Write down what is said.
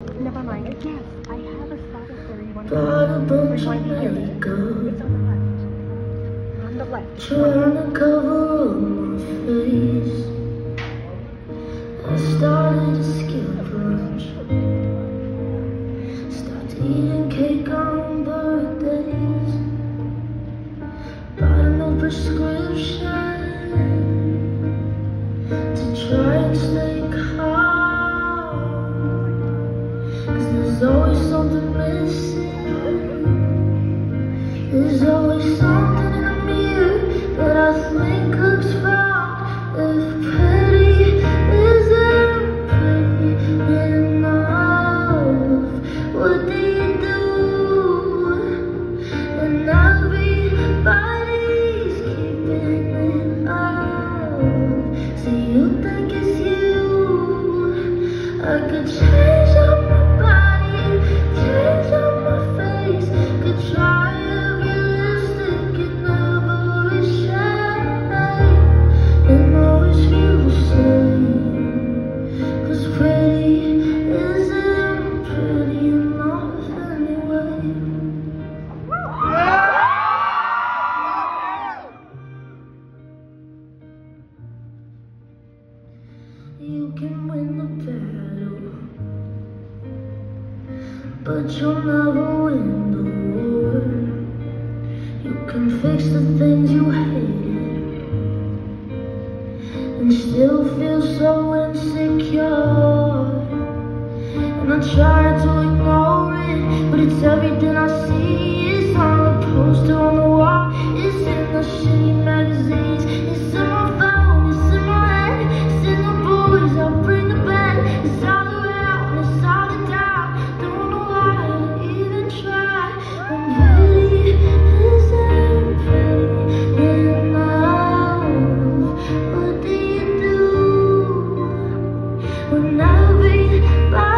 Never mind. Yes, I have a spot where you want to Bought a bunch go. of Mexico. It's on the left. Trying to cover up my face. I started to skip brunch. Stopped eating cake on birthdays. Bought a new prescription to try and stay calm. 'Cause there's always something missing. There's always something in the mirror that I think looks wrong. If pretty isn't pretty enough, what do you do? And everybody's keeping it up. So you think it's you? I could change up my body, change up my face, could try every lipstick and every shade, and always feel the same. 'Cause pretty isn't pretty enough anyway. You can win the battle, but you'll never win the war. You can fix the things you hated and still feel so insecure. And I try to ignore it, but it's everything I see. It's on the poster on the wall, it's in the shitty magazines, it's in my phone, it's in my head, it's in the boys I bring to bed. It's all around, it's all down. Don't know why I even try. When pretty isn't pretty enough, what do you do when everybody